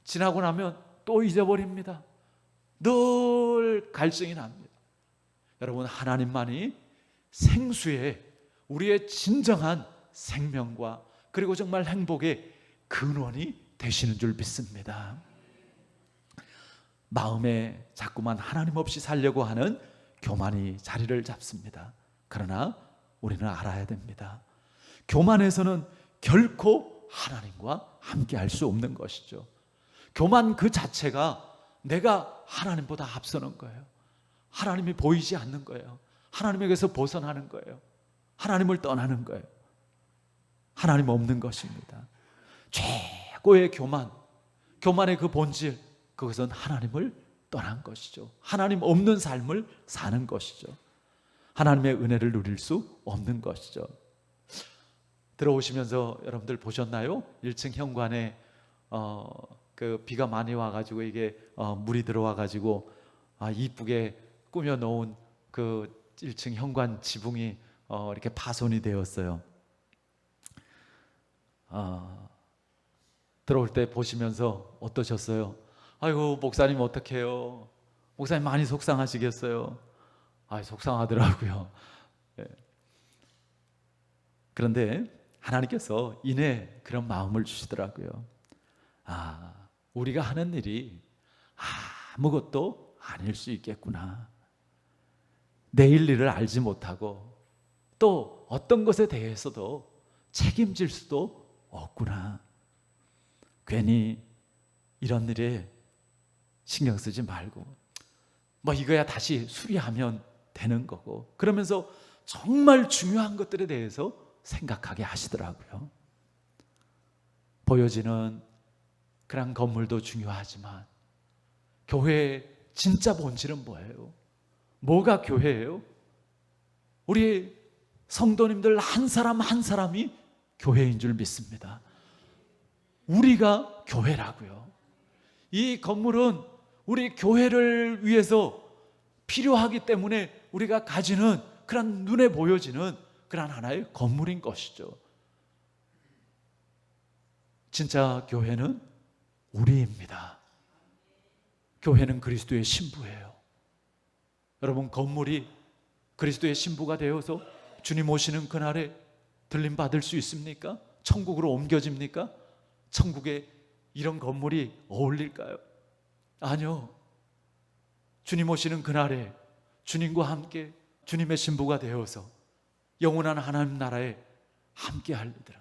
지나고 나면 또 잊어버립니다. 늘 갈증이 납니다. 여러분, 하나님만이 생수의, 우리의 진정한 생명과 그리고 정말 행복의 근원이 되시는 줄 믿습니다. 마음에 자꾸만 하나님 없이 살려고 하는 교만이 자리를 잡습니다. 그러나 우리는 알아야 됩니다. 교만에서는 결코 하나님과 함께 할 수 없는 것이죠. 교만 그 자체가 내가 하나님보다 앞서는 거예요. 하나님이 보이지 않는 거예요. 하나님에게서 벗어나는 거예요. 하나님을 떠나는 거예요. 하나님 없는 것입니다. 최고의 교만, 교만의 그 본질, 그것은 하나님을 떠난 것이죠. 하나님 없는 삶을 사는 것이죠. 하나님의 은혜를 누릴 수 없는 것이죠. 들어오시면서 여러분들 보셨나요? 1층 현관에 그 비가 많이 와가지고 이게 물이 들어와가지고 이쁘게 꾸며 놓은 그 1층 현관 지붕이 이렇게 파손이 되었어요. 들어올 때 보시면서 어떠셨어요? 아이고, 목사님 어떡해요? 목사님 많이 속상하시겠어요? 속상하더라고요. 예. 그런데 하나님께서 이내 그런 마음을 주시더라고요. 우리가 하는 일이 아무것도 아닐 수 있겠구나. 내일 일을 알지 못하고 또 어떤 것에 대해서도 책임질 수도 없구나. 괜히 이런 일에 신경 쓰지 말고 이거야 다시 수리하면 되는 거고, 그러면서 정말 중요한 것들에 대해서 생각하게 하시더라고요. 보여지는 그런 건물도 중요하지만 교회의 진짜 본질은 뭐예요? 뭐가 교회예요? 우리 성도님들 한 사람 한 사람이 교회인 줄 믿습니다. 우리가 교회라고요. 이 건물은 우리 교회를 위해서 필요하기 때문에 우리가 가지는 그런 눈에 보여지는 그런 하나의 건물인 것이죠. 진짜 교회는 우리입니다. 교회는 그리스도의 신부예요. 여러분, 건물이 그리스도의 신부가 되어서 주님 오시는 그날에 들림 받을 수 있습니까? 천국으로 옮겨집니까? 천국에 이런 건물이 어울릴까요? 아니요. 주님 오시는 그날에 주님과 함께 주님의 신부가 되어서 영원한 하나님 나라에 함께 할 일들은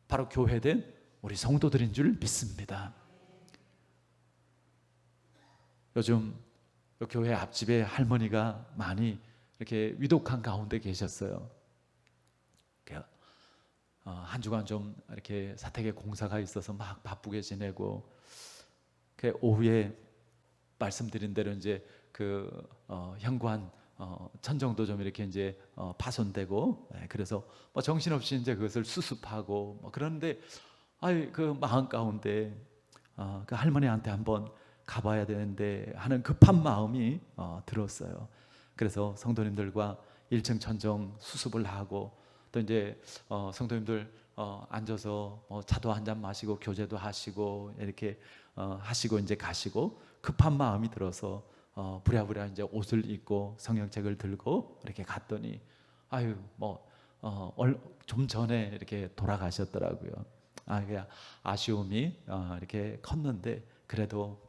바로 교회된 우리 성도들인 줄 믿습니다. 요즘 교회 앞집에 할머니가 많이 이렇게 위독한 가운데 계셨어요. 한 주간 좀 이렇게 사택에 공사가 있어서 막 바쁘게 지내고, 오후에 말씀드린 대로 이제 그 현관 천정도 좀 이렇게 이제 파손되고, 그래서 정신없이 이제 그것을 수습하고 그러는데, 그 마음 가운데 그 할머니한테 한번 가봐야 되는데 하는 급한 마음이 들었어요. 그래서 성도님들과 1층 천정 수습을 하고 또 이제 성도님들 앉아서 차도 한 잔 마시고 교제도 하시고 이렇게 하시고 이제 가시고 급한 마음이 들어서 부랴부랴 이제 옷을 입고 성경책을 들고 이렇게 갔더니 아유 좀 전에 이렇게 돌아가셨더라고요. 그냥 아쉬움이 이렇게 컸는데 그래도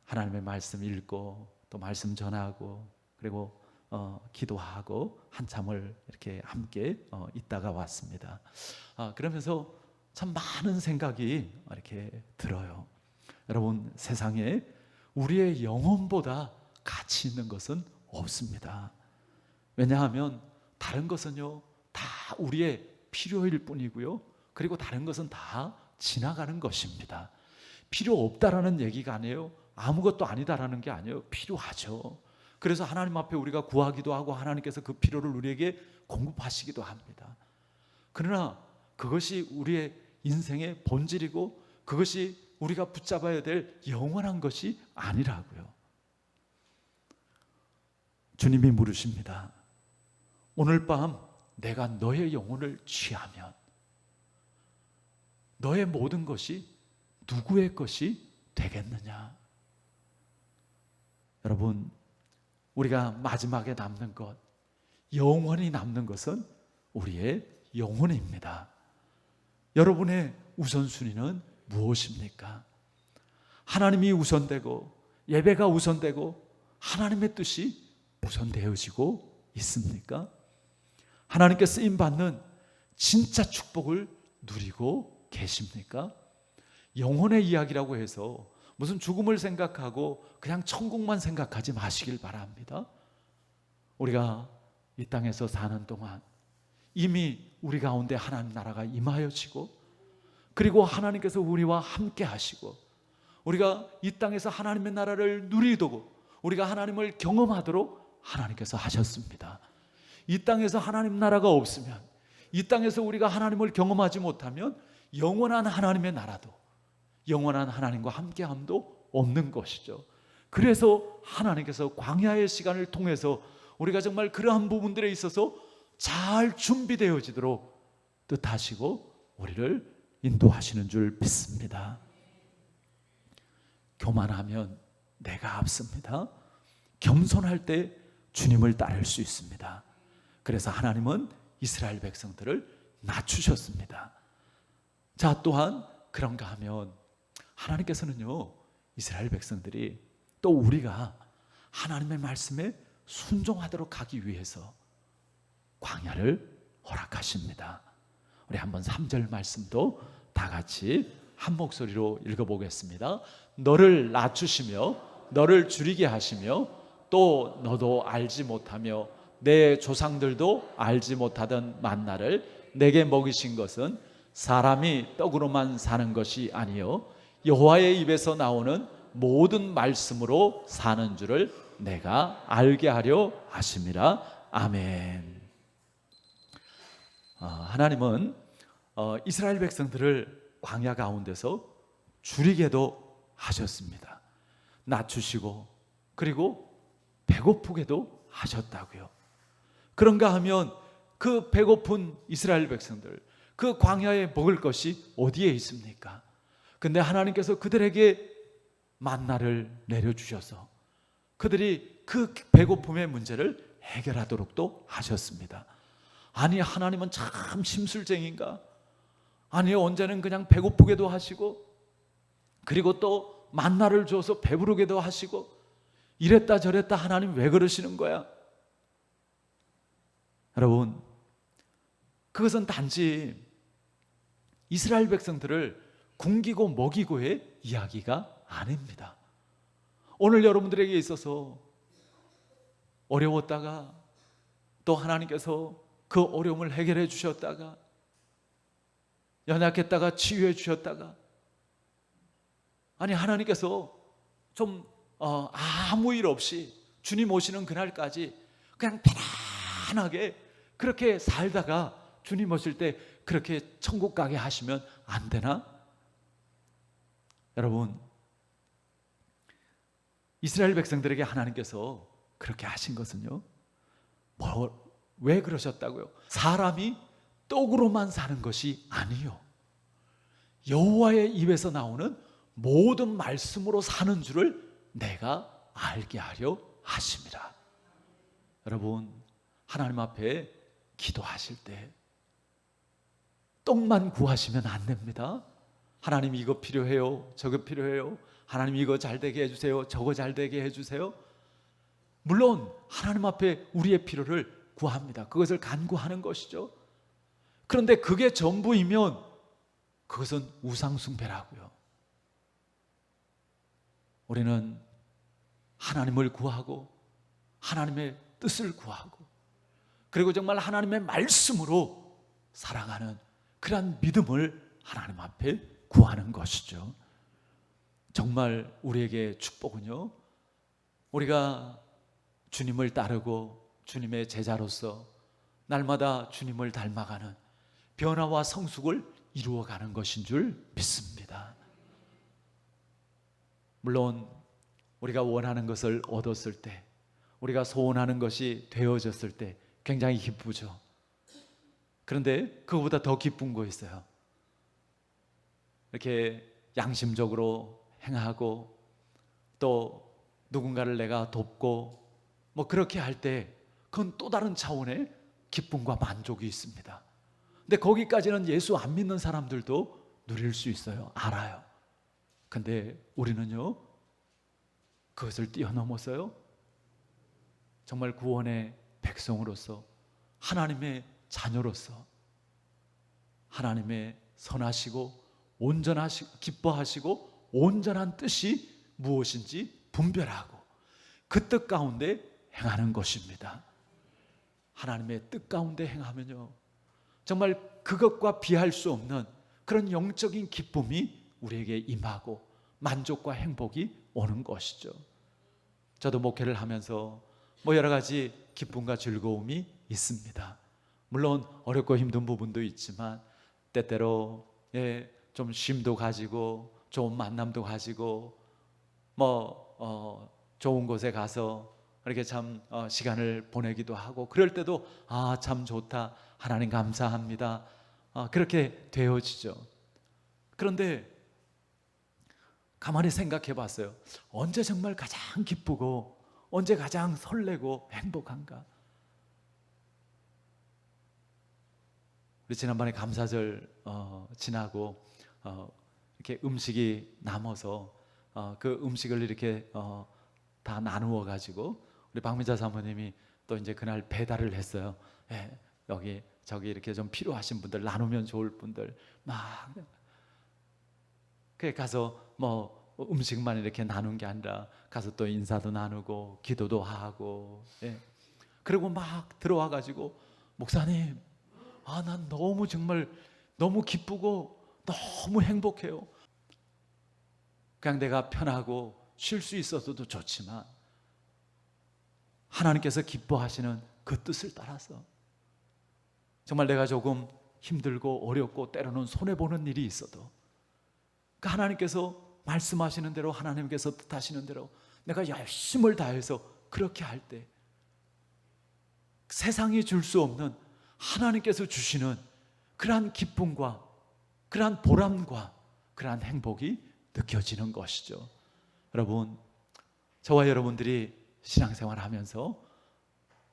하나님의 말씀 읽고 또 말씀 전하고 그리고 기도하고 한참을 이렇게 함께 있다가 왔습니다. 그러면서 참 많은 생각이 이렇게 들어요. 여러분, 세상에 우리의 영혼보다 가치 있는 것은 없습니다. 왜냐하면 다른 것은요 다 우리의 필요일 뿐이고요, 그리고 다른 것은 다 지나가는 것입니다. 필요 없다라는 얘기가 아니에요. 아무것도 아니다라는 게 아니에요. 필요하죠. 그래서 하나님 앞에 우리가 구하기도 하고 하나님께서 그 필요를 우리에게 공급하시기도 합니다. 그러나 그것이 우리의 인생의 본질이고 그것이 우리가 붙잡아야 될 영원한 것이 아니라고요. 주님이 물으십니다. 오늘 밤 내가 너의 영혼을 취하면 너의 모든 것이 누구의 것이 되겠느냐? 여러분, 우리가 마지막에 남는 것, 영원히 남는 것은 우리의 영혼입니다. 여러분의 우선순위는 무엇입니까? 하나님이 우선되고 예배가 우선되고 하나님의 뜻이 우선되어지고 있습니까? 하나님께 쓰임받는 진짜 축복을 누리고 계십니까? 영혼의 이야기라고 해서 무슨 죽음을 생각하고 그냥 천국만 생각하지 마시길 바랍니다. 우리가 이 땅에서 사는 동안 이미 우리 가운데 하나님 나라가 임하여지고 그리고 하나님께서 우리와 함께 하시고 우리가 이 땅에서 하나님의 나라를 누리도록 우리가 하나님을 경험하도록 하나님께서 하셨습니다. 이 땅에서 하나님 나라가 없으면, 이 땅에서 우리가 하나님을 경험하지 못하면 영원한 하나님의 나라도, 영원한 하나님과 함께함도 없는 것이죠. 그래서 하나님께서 광야의 시간을 통해서 우리가 정말 그러한 부분들에 있어서 잘 준비되어지도록 뜻하시고 우리를 인도하시는 줄 믿습니다. 교만하면 내가 앞섭니다. 겸손할 때 주님을 따를 수 있습니다. 그래서 하나님은 이스라엘 백성들을 낮추셨습니다. 자, 또한 그런가 하면 하나님께서는요, 이스라엘 백성들이 또 우리가 하나님의 말씀에 순종하도록 하기 위해서 광야를 허락하십니다. 우리 한번 3절 말씀도 다 같이 한 목소리로 읽어보겠습니다. 너를 낮추시며 너를 줄이게 하시며 또 너도 알지 못하며 내 조상들도 알지 못하던 만나를 내게 먹이신 것은 사람이 떡으로만 사는 것이 아니요 여호와의 입에서 나오는 모든 말씀으로 사는 줄을 내가 알게 하려 하심이라. 아멘. 하나님은 이스라엘 백성들을 광야 가운데서 줄이게도 하셨습니다. 낮추시고 그리고 배고프게도 하셨다고요. 그런가 하면 그 배고픈 이스라엘 백성들, 그 광야에 먹을 것이 어디에 있습니까? 근데 하나님께서 그들에게 만나를 내려주셔서 그들이 그 배고픔의 문제를 해결하도록도 하셨습니다. 아니, 하나님은 참 심술쟁인가? 아니, 언제는 그냥 배고프게도 하시고 그리고 또 만나를 줘서 배부르게도 하시고 이랬다 저랬다. 하나님 왜 그러시는 거야? 여러분, 그것은 단지 이스라엘 백성들을 굶기고 먹이고의 이야기가 아닙니다. 오늘 여러분들에게 있어서 어려웠다가 또 하나님께서 그 어려움을 해결해 주셨다가 연약했다가 치유해 주셨다가 아니 하나님께서 좀 아무 일 없이 주님 오시는 그날까지 그냥 편안하게 그렇게 살다가 주님 오실 때 그렇게 천국 가게 하시면 안 되나? 여러분, 이스라엘 백성들에게 하나님께서 그렇게 하신 것은요, 왜 그러셨다고요? 사람이 떡으로만 사는 것이 아니요, 여호와의 입에서 나오는 모든 말씀으로 사는 줄을 내가 알게 하려 하심이라. 여러분, 하나님 앞에 기도하실 때 떡만 구하시면 안 됩니다. 하나님 이거 필요해요, 저거 필요해요, 하나님 이거 잘 되게 해주세요, 저거 잘 되게 해주세요. 물론 하나님 앞에 우리의 필요를 구합니다. 그것을 간구하는 것이죠. 그런데 그게 전부이면 그것은 우상숭배라고요. 우리는 하나님을 구하고 하나님의 뜻을 구하고 그리고 정말 하나님의 말씀으로 살아가는 그러한 믿음을 하나님 앞에 구하는 것이죠. 정말 우리에게 축복은요, 우리가 주님을 따르고 주님의 제자로서 날마다 주님을 닮아가는 변화와 성숙을 이루어가는 것인 줄 믿습니다. 물론 우리가 원하는 것을 얻었을 때, 우리가 소원하는 것이 되어졌을 때 굉장히 기쁘죠. 그런데 그거보다 더 기쁜 거 있어요. 이렇게 양심적으로 행하고 또 누군가를 내가 돕고 뭐 그렇게 할 때 그건 또 다른 차원의 기쁨과 만족이 있습니다. 근데 거기까지는 예수 안 믿는 사람들도 누릴 수 있어요. 알아요. 근데 우리는요, 그것을 뛰어넘어서요, 정말 구원의 백성으로서 하나님의 자녀로서 하나님의 선하시고 온전하시고 기뻐하시고 온전한 뜻이 무엇인지 분별하고 그 뜻 가운데 행하는 것입니다. 하나님의 뜻 가운데 행하면요, 정말 그것과 비할 수 없는 그런 영적인 기쁨이 우리에게 임하고 만족과 행복이 오는 것이죠. 저도 목회를 하면서 뭐 여러 가지 기쁨과 즐거움이 있습니다. 물론 어렵고 힘든 부분도 있지만 때때로 좀 쉼도 가지고 좋은 만남도 가지고 좋은 곳에 가서 이렇게 참 시간을 보내기도 하고 그럴 때도 참 좋다, 하나님 감사합니다, 그렇게 되어지죠. 그런데 가만히 생각해 봤어요. 언제 정말 가장 기쁘고 언제 가장 설레고 행복한가? 우리 지난번에 감사절 지나고 이렇게 음식이 남아서 그 음식을 이렇게 다 나누어 가지고 우리 박민자 사모님이 또 이제 그날 배달을 했어요. 여기 저기 이렇게 좀 필요하신 분들, 나누면 좋을 분들 막 그래 가서 음식만 이렇게 나눈 게 아니라 가서 또 인사도 나누고 기도도 하고 그리고 막 들어와 가지고 목사님, 난 너무 정말 너무 기쁘고 너무 행복해요. 그냥 내가 편하고 쉴 수 있어서도 좋지만 하나님께서 기뻐하시는 그 뜻을 따라서 정말 내가 조금 힘들고 어렵고 때로는 손해보는 일이 있어도 그 하나님께서 말씀하시는 대로, 하나님께서 뜻하시는 대로 내가 열심을 다해서 그렇게 할 때 세상이 줄 수 없는 하나님께서 주시는 그러한 기쁨과 그러한 보람과 그러한 행복이 느껴지는 것이죠. 여러분, 저와 여러분들이 신앙생활을 하면서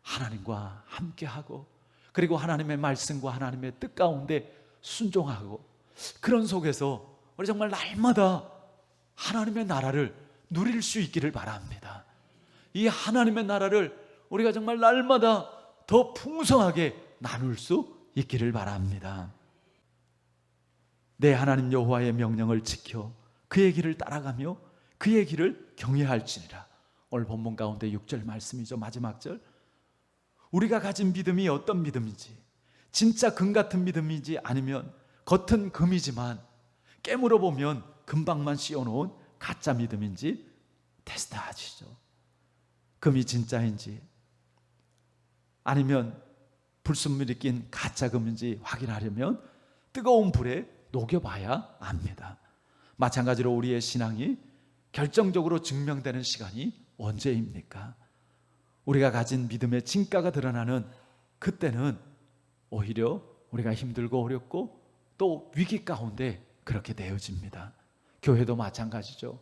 하나님과 함께하고 그리고 하나님의 말씀과 하나님의 뜻 가운데 순종하고 그런 속에서 우리 정말 날마다 하나님의 나라를 누릴 수 있기를 바랍니다. 이 하나님의 나라를 우리가 정말 날마다 더 풍성하게 나눌 수 있기를 바랍니다. 내 하나님 여호와의 명령을 지켜 그의 길을 따라가며 그의 길을 경외할지니라. 오늘 본문 가운데 6절 말씀이죠. 마지막 절. 우리가 가진 믿음이 어떤 믿음인지, 진짜 금 같은 믿음인지 아니면 겉은 금이지만 깨물어 보면 금방만 씌워놓은 가짜 믿음인지 테스트하시죠. 금이 진짜인지 아니면 불순물이 낀 가짜 금인지 확인하려면 뜨거운 불에 녹여봐야 압니다. 마찬가지로 우리의 신앙이 결정적으로 증명되는 시간이 언제입니까? 우리가 가진 믿음의 진가가 드러나는 그때는 오히려 우리가 힘들고 어렵고 또 위기 가운데 그렇게 되어집니다. 교회도 마찬가지죠.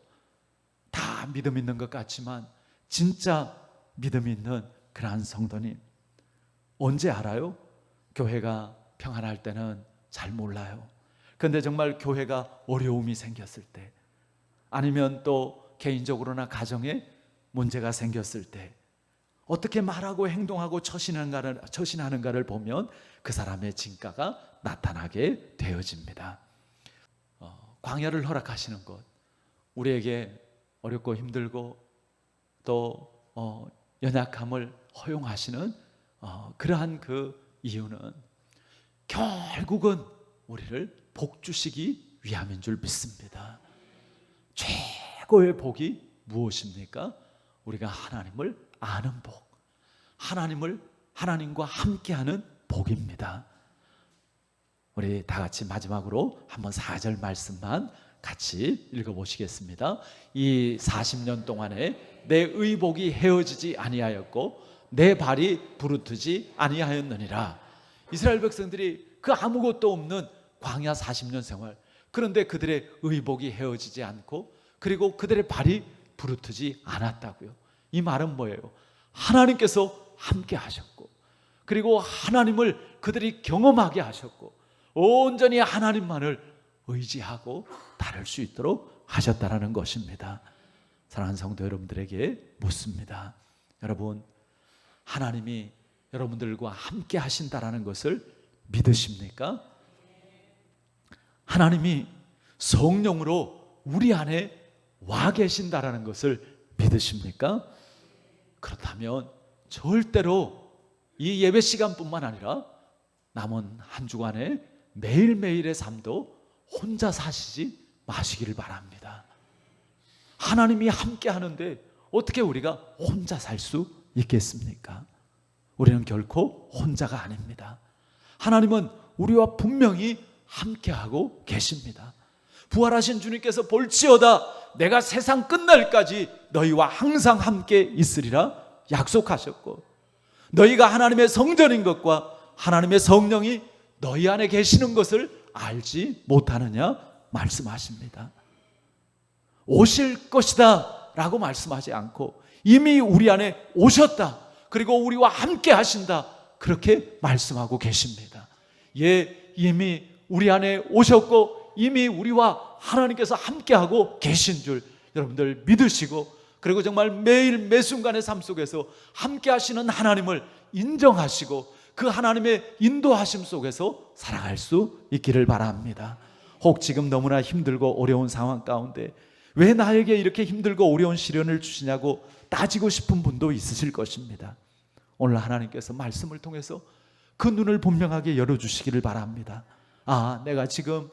다 믿음 있는 것 같지만 진짜 믿음 있는 그러한 성도님 언제 알아요? 교회가 평안할 때는 잘 몰라요. 그런데 정말 교회가 어려움이 생겼을 때, 아니면 또 개인적으로나 가정에 문제가 생겼을 때 어떻게 말하고 행동하고 처신하는가를 보면 그 사람의 진가가 나타나게 되어집니다. 광야를 허락하시는 것, 우리에게 어렵고 힘들고 또 연약함을 허용하시는 그러한 그 이유는 결국은 우리를 복 주시기 위함인 줄 믿습니다. 최고의 복이 무엇입니까? 우리가 하나님을 아는 복, 하나님과 함께하는 복입니다. 우리 다 같이 마지막으로 한번 4절 말씀만 같이 읽어보시겠습니다. 이 40년 동안에 내 의복이 헤어지지 아니하였고 내 발이 부르트지 아니하였느니라. 이스라엘 백성들이 그 아무것도 없는 광야 40년 생활, 그런데 그들의 의복이 헤어지지 않고 그리고 그들의 발이 부르트지 않았다고요. 이 말은 뭐예요? 하나님께서 함께 하셨고 그리고 하나님을 그들이 경험하게 하셨고 온전히 하나님만을 의지하고 따를 수 있도록 하셨다라는 것입니다. 사랑하는 성도 여러분들에게 묻습니다. 여러분, 하나님이 여러분들과 함께 하신다라는 것을 믿으십니까? 하나님이 성령으로 우리 안에 와 계신다라는 것을 믿으십니까? 그렇다면 절대로 이 예배 시간뿐만 아니라 남은 한 주간에 매일매일의 삶도 혼자 사시지 마시기를 바랍니다. 하나님이 함께 하는데 어떻게 우리가 혼자 살 수 있겠습니까? 우리는 결코 혼자가 아닙니다. 하나님은 우리와 분명히 함께하고 계십니다. 부활하신 주님께서 볼지어다 내가 세상 끝날까지 너희와 항상 함께 있으리라 약속하셨고, 너희가 하나님의 성전인 것과 하나님의 성령이 너희 안에 계시는 것을 알지 못하느냐 말씀하십니다. 오실 것이다 라고 말씀하지 않고 이미 우리 안에 오셨다, 그리고 우리와 함께 하신다, 그렇게 말씀하고 계십니다. 예, 이미 우리 안에 오셨고 이미 우리와 하나님께서 함께하고 계신 줄 여러분들 믿으시고, 그리고 정말 매일 매순간의 삶 속에서 함께 하시는 하나님을 인정하시고 그 하나님의 인도하심 속에서 살아갈 수 있기를 바랍니다. 혹 지금 너무나 힘들고 어려운 상황 가운데 왜 나에게 이렇게 힘들고 어려운 시련을 주시냐고 따지고 싶은 분도 있으실 것입니다. 오늘 하나님께서 말씀을 통해서 그 눈을 분명하게 열어주시기를 바랍니다. 아, 내가 지금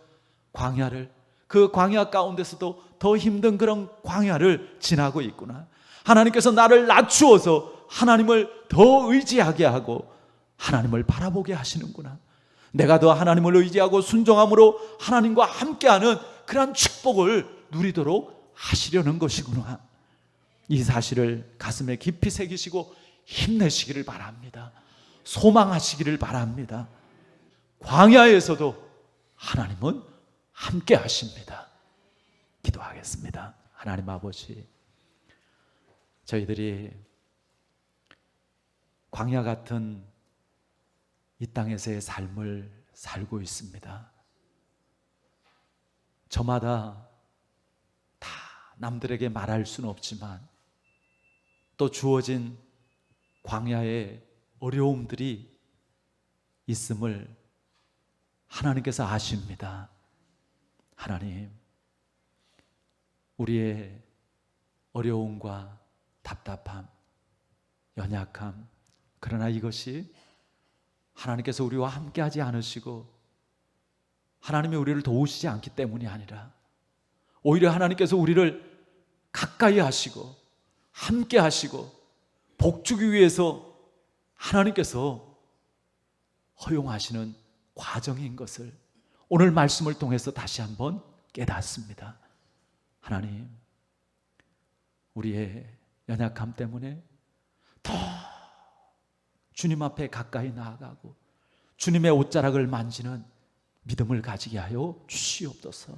그 광야 가운데서도 더 힘든 그런 광야를 지나고 있구나. 하나님께서 나를 낮추어서 하나님을 더 의지하게 하고 하나님을 바라보게 하시는구나. 내가 더 하나님을 의지하고 순종함으로 하나님과 함께하는 그러한 축복을 누리도록 하시려는 것이구나. 이 사실을 가슴에 깊이 새기시고 힘내시기를 바랍니다. 소망하시기를 바랍니다. 광야에서도 하나님은 함께 하십니다. 기도하겠습니다. 하나님 아버지, 저희들이 광야 같은 이 땅에서의 삶을 살고 있습니다. 저마다 다 남들에게 말할 수는 없지만 또 주어진 광야의 어려움들이 있음을 하나님께서 아십니다. 하나님, 우리의 어려움과 답답함, 연약함, 그러나 이것이 하나님께서 우리와 함께하지 않으시고 하나님이 우리를 도우시지 않기 때문이 아니라 오히려 하나님께서 우리를 가까이 하시고 함께 하시고 복주기 위해서 하나님께서 허용하시는 과정인 것을 오늘 말씀을 통해서 다시 한번 깨닫습니다. 하나님, 우리의 연약함 때문에 더 주님 앞에 가까이 나아가고 주님의 옷자락을 만지는 믿음을 가지게 하여 주시옵소서.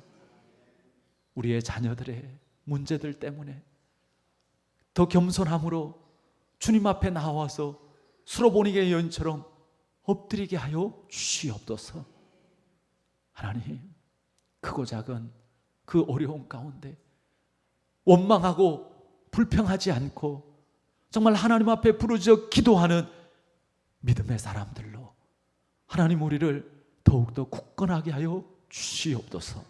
우리의 자녀들의 문제들 때문에 더 겸손함으로 주님 앞에 나와서 수로보니게 여인처럼 엎드리게 하여 주시옵소서. 하나님, 크고 작은 그 어려움 가운데 원망하고 불평하지 않고 정말 하나님 앞에 부르짖어 기도하는 믿음의 사람들로 하나님 우리를 더욱더 굳건하게 하여 주시옵소서.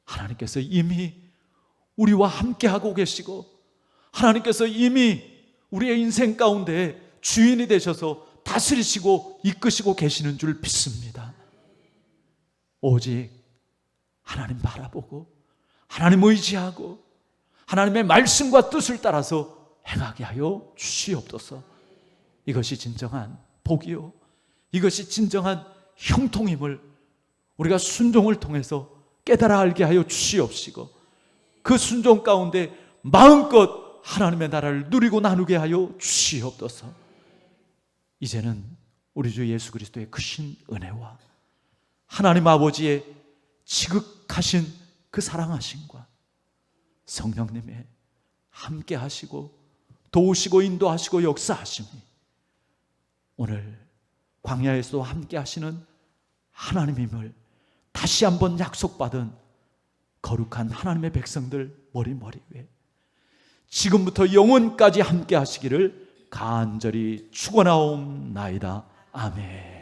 하나님께서 이미 우리와 함께하고 계시고 하나님께서 이미 우리의 인생 가운데 주인이 되셔서 다스리시고 이끄시고 계시는 줄 믿습니다. 오직 하나님 바라보고 하나님 의지하고 하나님의 말씀과 뜻을 따라서 행하게 하여 주시옵소서. 이것이 진정한 복이요, 이것이 진정한 형통임을 우리가 순종을 통해서 깨달아 알게 하여 주시옵시고 그 순종 가운데 마음껏 하나님의 나라를 누리고 나누게 하여 주시옵소서. 이제는 우리 주 예수 그리스도의 크신 은혜와 하나님 아버지의 지극하신 그 사랑하심과 성령님의 함께 하시고 도우시고 인도하시고 역사하심이 오늘 광야에서 함께 하시는 하나님임을 다시 한번 약속받은 거룩한 하나님의 백성들 머리 위에 지금부터 영원까지 함께 하시기를 간절히 축원하옵나이다. 아멘.